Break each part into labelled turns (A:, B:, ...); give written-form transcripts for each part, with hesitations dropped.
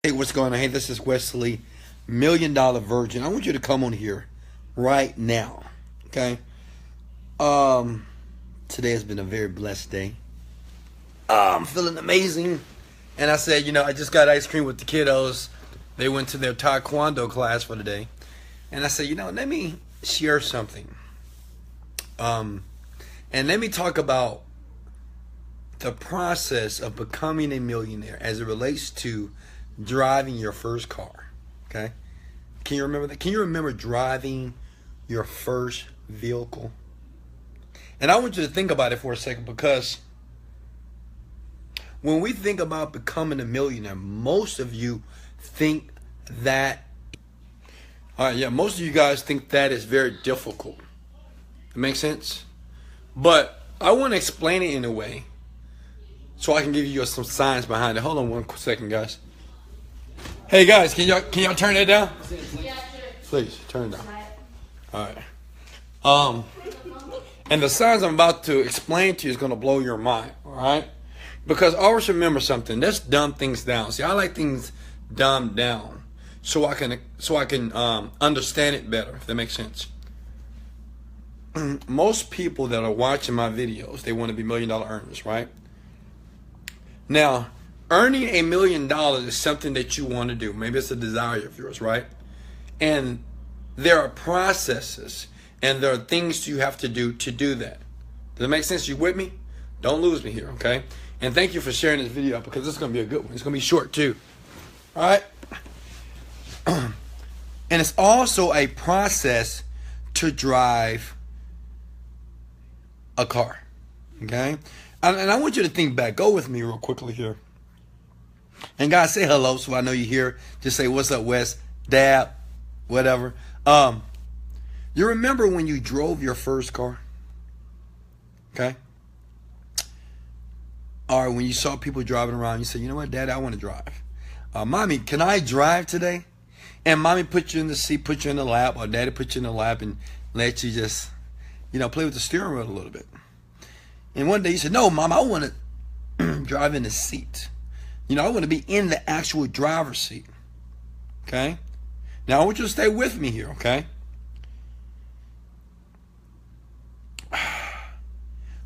A: Hey, what's going on? Hey, this is Wesley, $1 Million Virgin. I want you to come on here right now. Okay. Today has been a very blessed day. I'm feeling amazing. And I said, I just got ice cream with the kiddos. They went to their taekwondo class for the day. And I said, let me share something. And let me talk about the process of becoming a millionaire as it relates to driving your first car. Okay? Can you remember that? Can you remember driving your first vehicle? And I want you to think about it for a second, because when we think about becoming a millionaire, most of you think that, most of you guys think that is very difficult. It makes sense? But I want to explain it in a way so I can give you some science behind it. Hold on one second, guys. Hey guys, can y'all turn that down? Yeah, sure. Please turn it down. All right. And the science I'm about to explain to you is going to blow your mind. All right. Because always remember something. Let's dumb things down. See, I like things dumbed down so I can understand it better. If that makes sense. Most people that are watching my videos, they want to be $1 million earners, right? Now, earning $1 million is something that you want to do. Maybe it's a desire of yours, right? And there are processes and there are things you have to do that. Does it make sense? You with me? Don't lose me here, okay? And thank you for sharing this video because this is going to be a good one. It's going to be short too. All right? And it's also a process to drive a car, okay? And I want you to think back. Go with me real quickly here. And guys, say hello so I know you're here. Just say, what's up, Wes? Dad, whatever. You remember when you drove your first car? Okay? Or when you saw people driving around, you said, you know what, Dad, I want to drive. Mommy, can I drive today? And Mommy put you in the seat, put you in the lap, or Daddy put you in the lap and let you just, play with the steering wheel a little bit. And one day you said, no, Mom, I want to drive in the seat. I want to be in the actual driver's seat. Okay? Now, I want you to stay with me here, okay?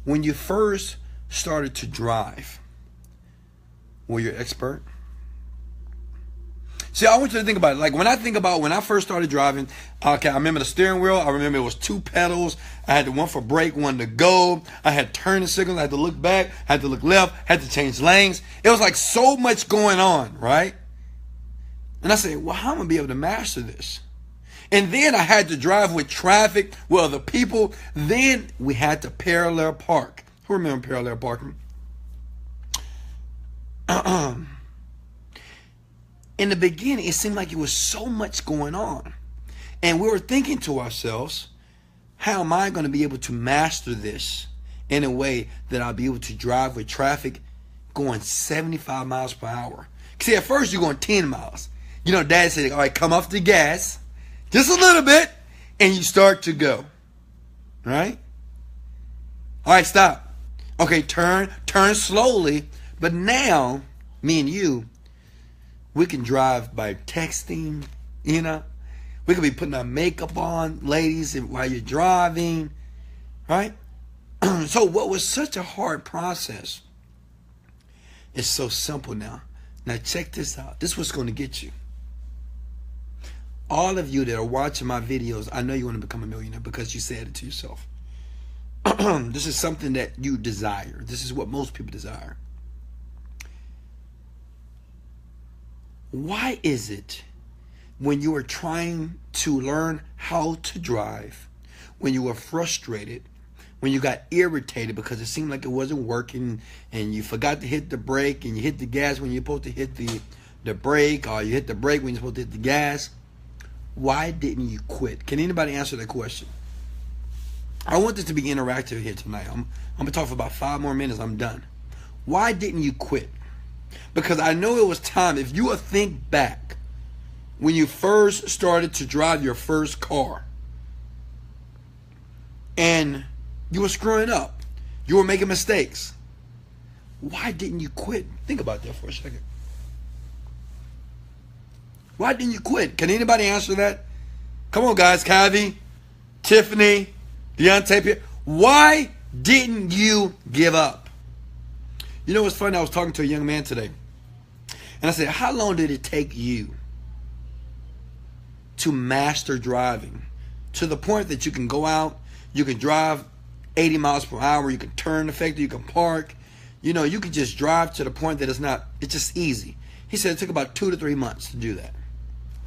A: When you first started to drive, were you an expert? See, I want you to think about it. Like when I first started driving, okay, I remember the steering wheel. I remember it was 2 pedals. I had the one for brake, one to go. I had turning signals. I had to look back, had to look left, had to change lanes. It was like so much going on, right? And I said, well, how am I going to be able to master this? And then I had to drive with traffic, with other people. Then we had to parallel park. Who remember parallel parking? In the beginning, it seemed like it was so much going on. And we were thinking to ourselves, how am I going to be able to master this in a way that I'll be able to drive with traffic going 75 miles per hour? See, at first you're going 10 miles. Dad said, all right, come off the gas just a little bit, and you start to go. All right? All right, stop. Okay, turn slowly. But now, me and you, we can drive by texting, We could be putting our makeup on, ladies, while you're driving, right? So what was such a hard process is so simple now. Now check this out. This is what's going to get you. All of you that are watching my videos, I know you want to become a millionaire because you said it to yourself. This is something that you desire. This is what most people desire. Why is it when you are trying to learn how to drive, when you were frustrated, when you got irritated because it seemed like it wasn't working and you forgot to hit the brake and you hit the gas when you're supposed to hit the brake, or you hit the brake when you're supposed to hit the gas, why didn't you quit? Can anybody answer that question? I want this to be interactive here tonight. I'm going to talk for about 5 more minutes. I'm done. Why didn't you quit? Because I know it was time. If you will think back when you first started to drive your first car and you were screwing up, you were making mistakes, why didn't you quit? Think about that for a second. Why didn't you quit? Can anybody answer that? Come on, guys. Kavi, Tiffany, Deontay. Why didn't you give up? You know what's funny? I was talking to a young man today. And I said, how long did it take you to master driving? To the point that you can go out, you can drive 80 miles per hour, you can turn effectively, you can park. You know, you can just drive to the point that it's just easy. He said it took about 2 to 3 months to do that.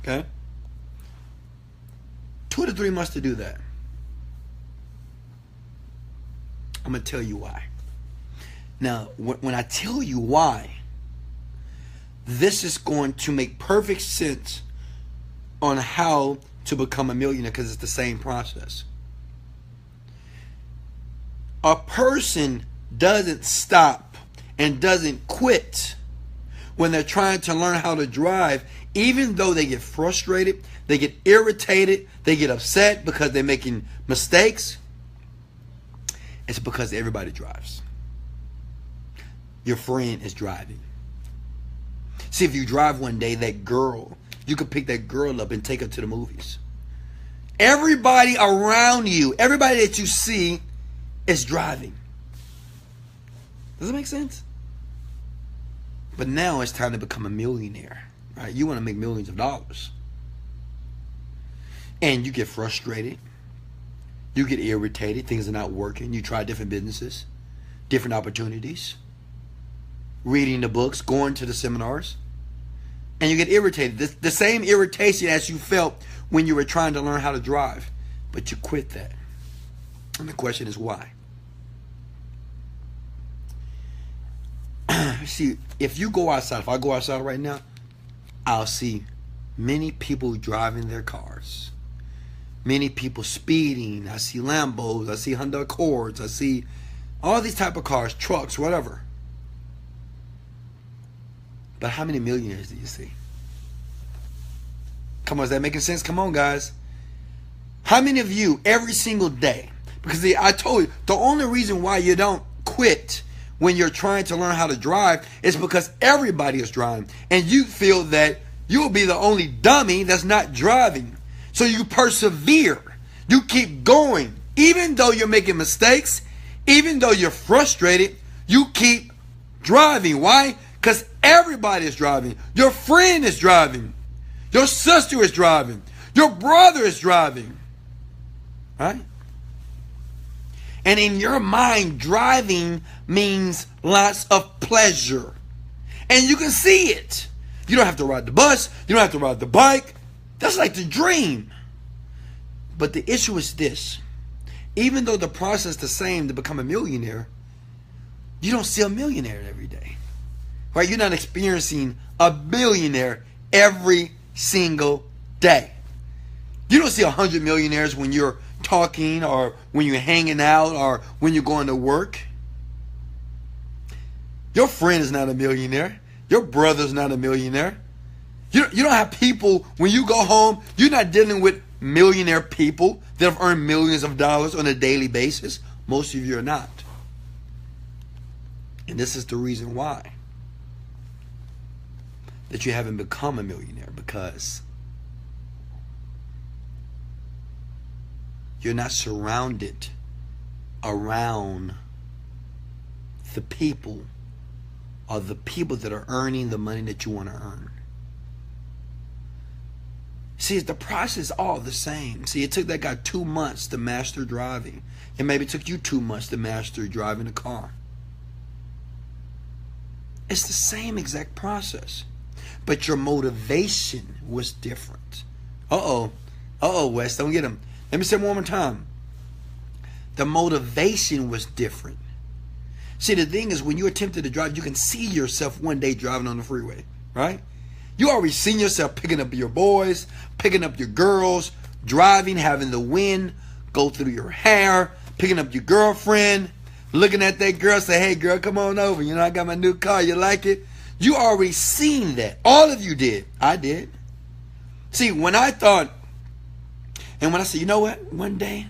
A: Okay? 2 to 3 months to do that. I'm going to tell you why. Now, when I tell you why, this is going to make perfect sense on how to become a millionaire, because it's the same process. A person doesn't stop and doesn't quit when they're trying to learn how to drive, even though they get frustrated, they get irritated, they get upset because they're making mistakes. It's because everybody drives. Your friend is driving. See, if you drive one day, that girl, you could pick that girl up and take her to the movies. Everybody around you, everybody that you see is driving. Does it make sense? But now it's time to become a millionaire, right? You want to make millions of dollars. And you get frustrated. You get irritated. Things are not working. You try different businesses, different opportunities, reading the books, going to the seminars, and you get irritated. The same irritation as you felt when you were trying to learn how to drive, but you quit that. And the question is why? See, if you go outside, if I go outside right now, I'll see many people driving their cars. Many people speeding. I see Lambos. I see Honda Accords. I see all these type of cars, trucks, whatever. But how many millionaires do you see? Come on, is that making sense? Come on, guys. How many of you every single day? Because I told you, the only reason why you don't quit when you're trying to learn how to drive is because everybody is driving. And you feel that you'll be the only dummy that's not driving. So you persevere. You keep going. Even though you're making mistakes, even though you're frustrated, you keep driving. Why? Because everybody is driving. Your friend is driving. Your sister is driving. Your brother is driving. Right? And in your mind, driving means lots of pleasure. And you can see it. You don't have to ride the bus. You don't have to ride the bike. That's like the dream. But the issue is this. Even though the process is the same to become a millionaire, you don't see a millionaire every day. Right? You're not experiencing a billionaire every single day. You don't see 100 millionaires when you're talking or when you're hanging out or when you're going to work. Your friend is not a millionaire. Your brother's not a millionaire. You don't have people, when you go home, you're not dealing with millionaire people that have earned millions of dollars on a daily basis. Most of you are not. And this is the reason why that you haven't become a millionaire, because you're not surrounded around the people or the people that are earning the money that you want to earn. See, the process is all the same. See, it took that guy 2 months to master driving. And maybe it took you 2 months to master driving a car. It's the same exact process. But your motivation was different. Uh-oh, Wes, don't get him. Let me say it one more time. The motivation was different. See, the thing is, when you're attempting to drive, you can see yourself one day driving on the freeway, right? You already seen yourself picking up your boys, picking up your girls, driving, having the wind go through your hair, picking up your girlfriend, looking at that girl, say, hey, girl, come on over. You know, I got my new car. You like it? You already seen that. All of you did. I did. See, when I thought, and when I said, you know what? One day,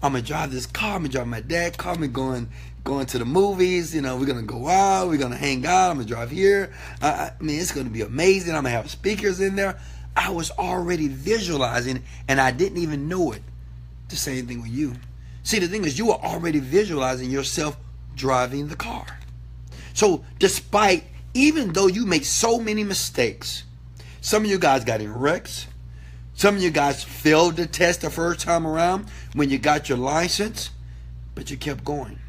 A: I'm going to drive this car. I'm going to drive my dad's car. I'm going to the movies. You know, we're going to go out. We're going to hang out. I'm going to drive here. I mean, it's going to be amazing. I'm going to have speakers in there. I was already visualizing, and I didn't even know it. The same thing with you. See, the thing is, you were already visualizing yourself driving the car. So despite, even though you make so many mistakes, some of you guys got in wrecks, some of you guys failed the test the first time around when you got your license, but you kept going.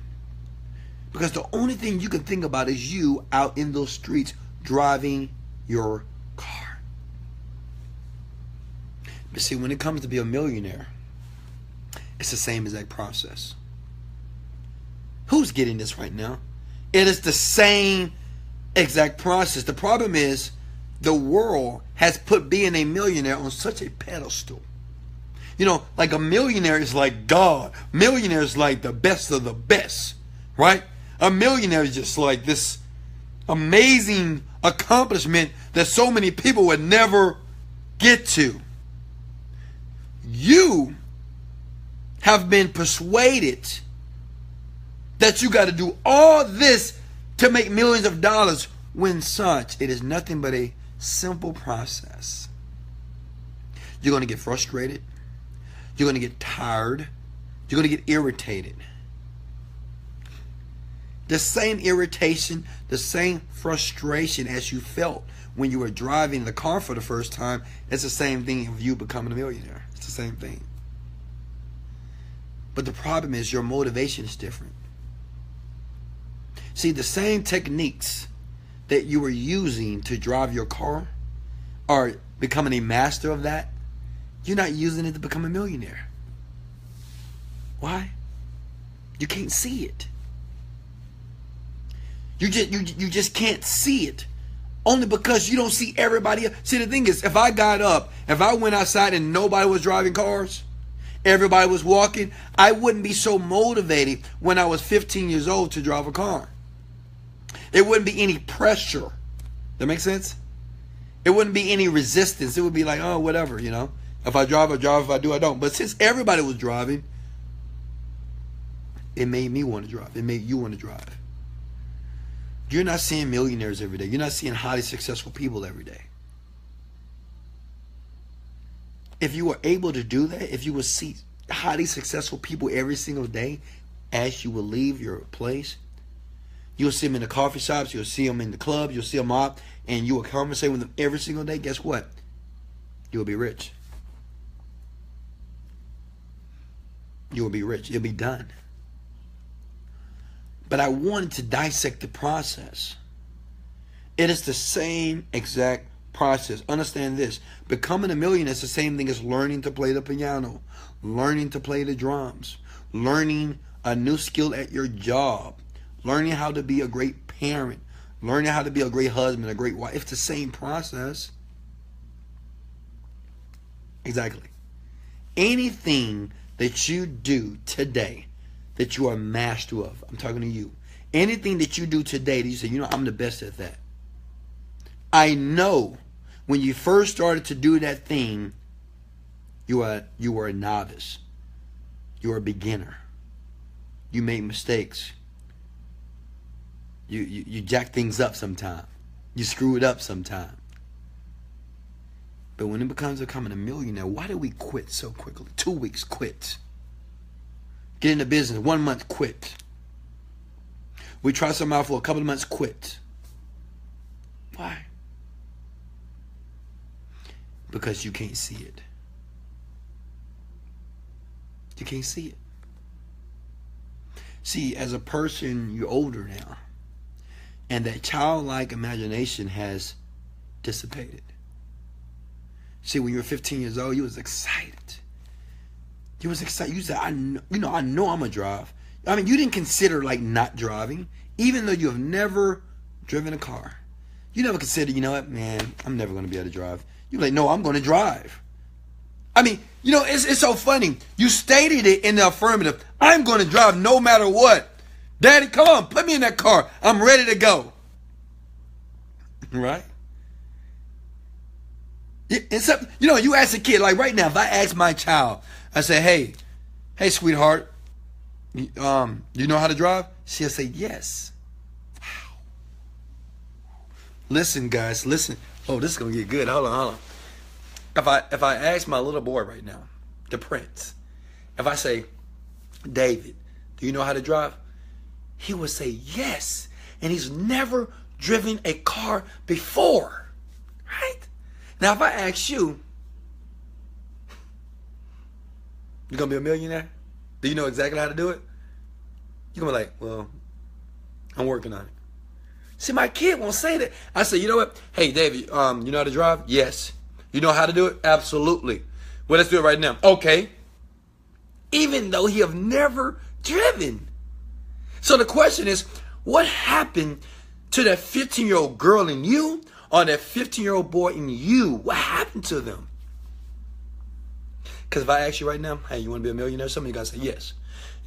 A: Because the only thing you can think about is you out in those streets driving your car. But see, when it comes to be a millionaire, it's the same exact process. Who's getting this right now? It is the same exact process. The problem is the world has put being a millionaire on such a pedestal. You know, like a millionaire is like God. Millionaire is like the best of the best, right? A millionaire is just like this amazing accomplishment that so many people would never get to. You have been persuaded that you got to do all this to make millions of dollars, when such, it is nothing but a simple process. You're going to get frustrated. You're going to get tired. You're going to get irritated. The same irritation, the same frustration as you felt when you were driving the car for the first time, it's the same thing of you becoming a millionaire. It's the same thing. But the problem is your motivation is different. See, the same techniques that you were using to drive your car or becoming a master of that, you're not using it to become a millionaire. Why? You can't see it. You just can't see it. Only because you don't see everybody else. See, the thing is, if I got up, if I went outside and nobody was driving cars, everybody was walking, I wouldn't be so motivated when I was 15 years old to drive a car. There wouldn't be any pressure. That makes sense? It wouldn't be any resistance. It would be like, oh, whatever, you know. If I drive, I drive. If I do, I don't. But since everybody was driving, it made me want to drive. It made you want to drive. You're not seeing millionaires every day. You're not seeing highly successful people every day. If you were able to do that, if you would see highly successful people every single day as you will leave your place, you'll see them in the coffee shops, you'll see them in the clubs, you'll see them out, and you will conversate with them every single day, guess what? You'll be rich. You will be rich. It'll be done. But I wanted to dissect the process. It is the same exact process. Understand this. Becoming a millionaire is the same thing as learning to play the piano, learning to play the drums, learning a new skill at your job, learning how to be a great parent, learning how to be a great husband, a great wife. It's the same process. Exactly. Anything that you do today that you are a master of, I'm talking to you. Anything that you do today that you say, you know, I'm the best at that. I know when you first started to do that thing, you were a novice. You were a beginner. You made mistakes. You jack things up sometime. You screw it up sometime. But when it becomes becoming a millionaire, why do we quit so quickly? 2 weeks, quit. Get into business, 1 month, quit. We try something out for a couple of months, quit. Why? Because you can't see it. You can't see it. See, as a person, you're older now. And that childlike imagination has dissipated. See, when you were 15 years old, you was excited. You was excited. You said, I know I'm going to drive. I mean, you didn't consider like not driving, even though you have never driven a car. You never considered, you know what, man, I'm never going to be able to drive. You're like, no, I'm going to drive. I mean, you know, it's so funny. You stated it in the affirmative. I'm going to drive no matter what. Daddy, come on, put me in that car. I'm ready to go. Right? It's up, you know, you ask a kid, like right now, if I ask my child, I say, hey, sweetheart, you know how to drive? She'll say, yes. Wow. Listen, guys, listen. Oh, this is going to get good. Hold on. If I ask my little boy right now, the prince, if I say, David, do you know how to drive? He would say yes. And he's never driven a car before. Right? Now, if I ask you, you gonna be a millionaire? Do you know exactly how to do it? You're gonna be like, well, I'm working on it. See, my kid won't say that. I say, you know what? Hey, David, you know how to drive? Yes. You know how to do it? Absolutely. Well, let's do it right now. Okay. Even though he have never driven. So the question is, what happened to that 15-year-old girl in you or that 15-year-old boy in you? What happened to them? Because if I ask you right now, hey, you want to be a millionaire? Some of you guys say yes.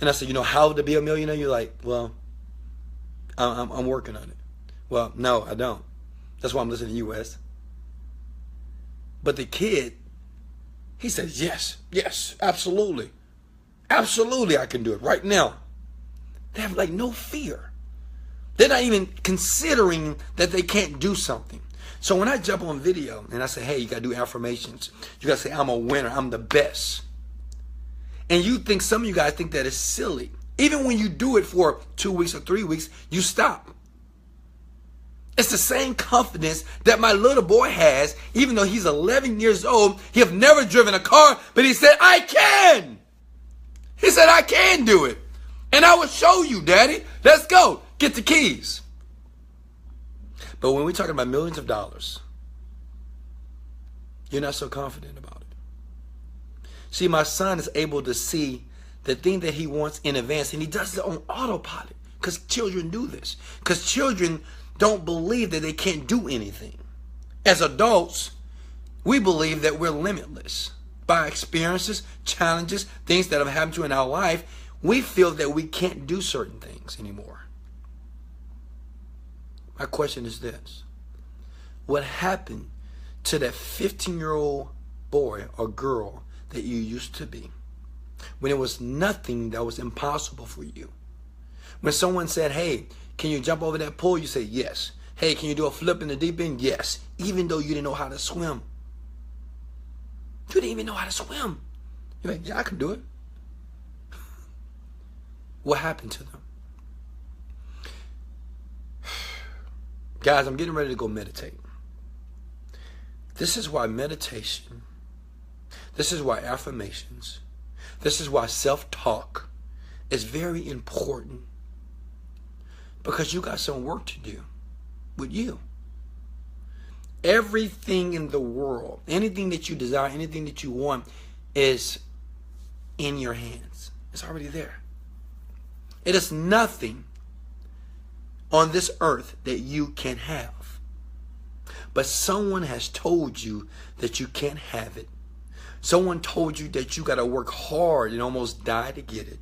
A: And I say, you know how to be a millionaire? You're like, well, I'm working on it. Well, no, I don't. That's why I'm listening to you, Wes. But the kid, he says, yes, absolutely. Absolutely, I can do it right now. They have like no fear. They're not even considering that they can't do something. So when I jump on video and I say, hey, you got to do affirmations. You got to say, I'm a winner. I'm the best. And you think, some of you guys think that is silly. Even when you do it for 2 weeks or 3 weeks, you stop. It's the same confidence that my little boy has, even though he's 11 years old. He have never driven a car, but he said, I can. He said, I can do it. And I will show you, Daddy. Let's go. Get the keys. But when we're talking about millions of dollars, you're not so confident about it. See, my son is able to see the thing that he wants in advance, and he does it on autopilot because children do this. Because children don't believe that they can't do anything. As adults, we believe that we're limitless. By experiences, challenges, things that have happened to us in our life, we feel that we can't do certain things anymore. My question is this. What happened to that 15-year-old boy or girl that you used to be when it was nothing that was impossible for you? When someone said, hey, can you jump over that pool? You say, yes. Hey, can you do a flip in the deep end? Yes. Even though you didn't know how to swim. You didn't even know how to swim. You're like, yeah, I can do it. What happened to them? Guys, I'm getting ready to go meditate. This is why meditation, this is why affirmations, this is why self-talk is very important. Because you got some work to do with you. Everything in the world, anything that you desire, anything that you want is in your hands. It's already there. It is nothing on this earth that you can have. But someone has told you that you can't have it. Someone told you that you got to work hard and almost die to get it.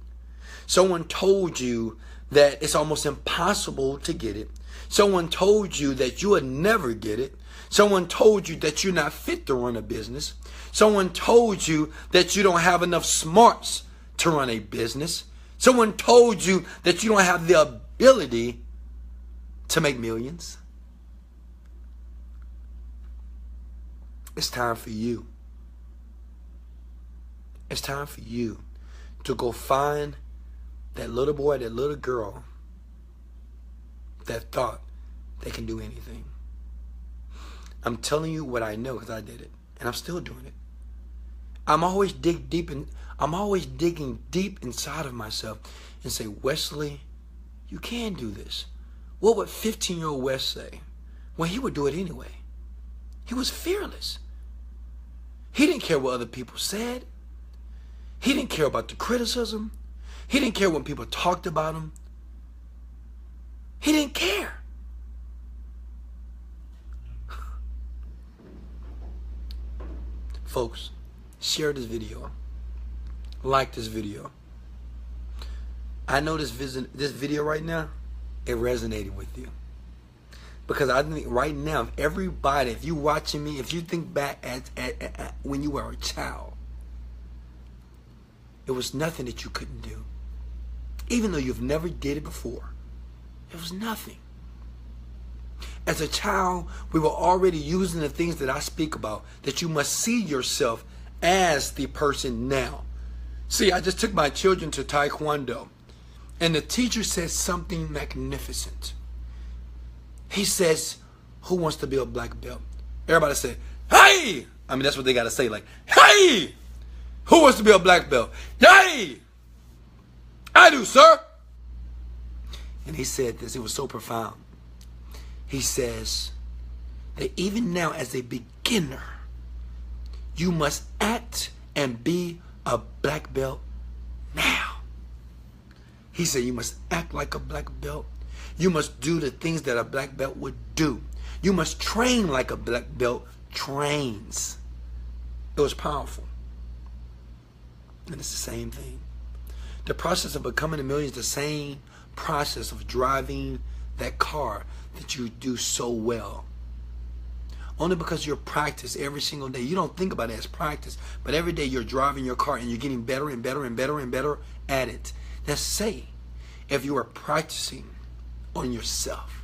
A: Someone told you that it's almost impossible to get it. Someone told you that you would never get it. Someone told you that you're not fit to run a business. Someone told you that you don't have enough smarts to run a business. Someone told you that you don't have the ability to make millions. It's time for you. It's time for you to go find that little boy, that little girl that thought they can do anything. I'm telling you what I know because I did it, and I'm still doing it. I'm always digging deep inside of myself and say, Wesley, you can do this. What would 15-year-old Wes say? Well, he would do it anyway. He was fearless. He didn't care what other people said. He didn't care about the criticism. He didn't care when people talked about him. He didn't care. Folks, share this video. Like this video. I know this video right now, it resonated with you. Because I think right now, if you watching me, if you think back at when you were a child, it was nothing that you couldn't do. Even though you've never did it before, it was nothing. As a child, we were already using the things that I speak about, that you must see yourself as the person now. See, I just took my children to Taekwondo, and the teacher says something magnificent. He says, who wants to be a black belt? Everybody say, hey! I mean, that's what they got to say, like, hey! Who wants to be a black belt? Hey! I do, sir. And he said this, it was so profound. He says that even now as a beginner, you must act and be a black belt now. He said you must act like a black belt. You must do the things that a black belt would do. You must train like a black belt trains. It was powerful. And it's the same thing. The process of becoming a millionaire is the same process of driving that car that you do so well. Only because you're practice every single day. You don't think about it as practice, but every day you're driving your car and you're getting better and better and better and better at it. Now say, if you are practicing on yourself,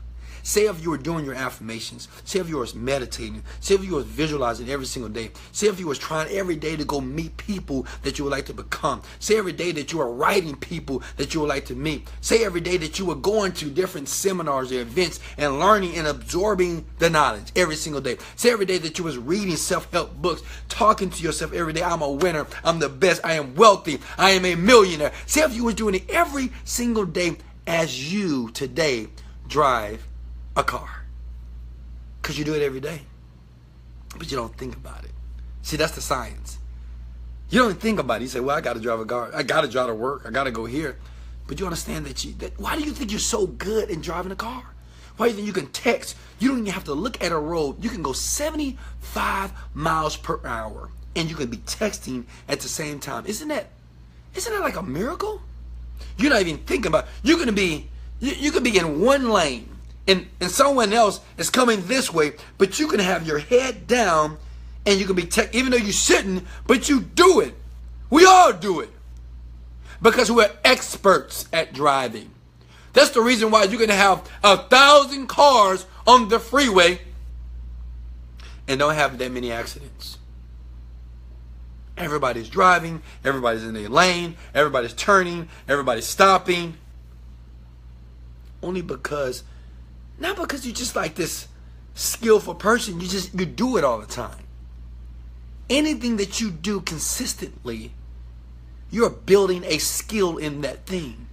A: say if you were doing your affirmations, say if you were meditating, say if you were visualizing every single day, say if you were trying every day to go meet people that you would like to become, say every day that you are writing people that you would like to meet, say every day that you were going to different seminars or events and learning and absorbing the knowledge every single day, say every day that you was reading self-help books, talking to yourself every day, I'm a winner, I'm the best, I am wealthy, I am a millionaire. Say if you were doing it every single day as you today drive a car, because you do it every day, but you don't think about it. See, that's the science. You don't think about it. You say, well, I got to drive a car, I got to drive to work, I got to go here. But you understand that why do you think you're so good in driving a car? Why do you think you can text? You don't even have to look at a road. You can go 75 miles per hour and you can be texting at the same time. Isn't that like a miracle? You're not even thinking about it. You could be in one lane and someone else is coming this way, but you can have your head down and you can be even though you're sitting, but you do it. We all do it because we're experts at driving. That's the reason why you're going to have 1,000 cars on the freeway and don't have that many accidents. Everybody's driving, everybody's in their lane, everybody's turning, everybody's stopping. Only because, not because you're just like this skillful person, you do it all the time. Anything that you do consistently, you're building a skill in that thing.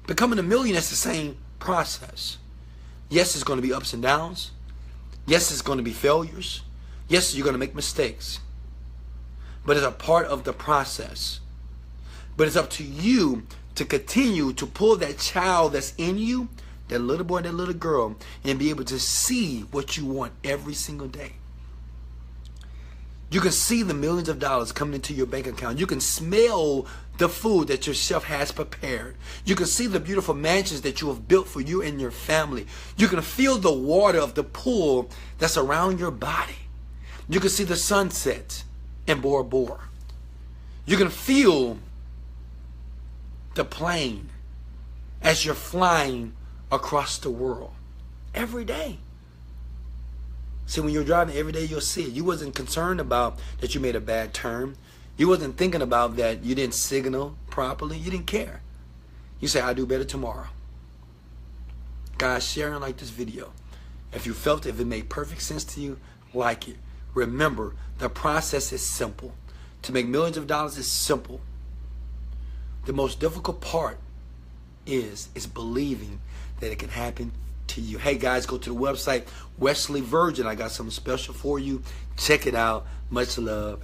A: Becoming a millionaire is the same process. Yes, it's going to be ups and downs. Yes, it's going to be failures. Yes, you're going to make mistakes. But it's a part of the process. But it's up to you to continue to pull that child that's in you, that little boy, that little girl, and be able to see what you want every single day. You can see the millions of dollars coming into your bank account. You can smell the food that your chef has prepared. You can see the beautiful mansions that you have built for you and your family. You can feel the water of the pool that's around your body. You can see the sunset in Bora Bora. You can feel the plane as you're flying across the world every day. See, when you're driving every day, you'll see it. You wasn't concerned about that you made a bad turn. You wasn't thinking about that you didn't signal properly. You didn't care. You say, I'll do better tomorrow. Guys, share and like this video. If you felt if it made perfect sense to you, like it. Remember, the process is simple. To make millions of dollars is simple. The most difficult part is believing that it can happen to you. Hey guys, go to the website Wesley Virgin. I got something special for you. Check it out. Much love.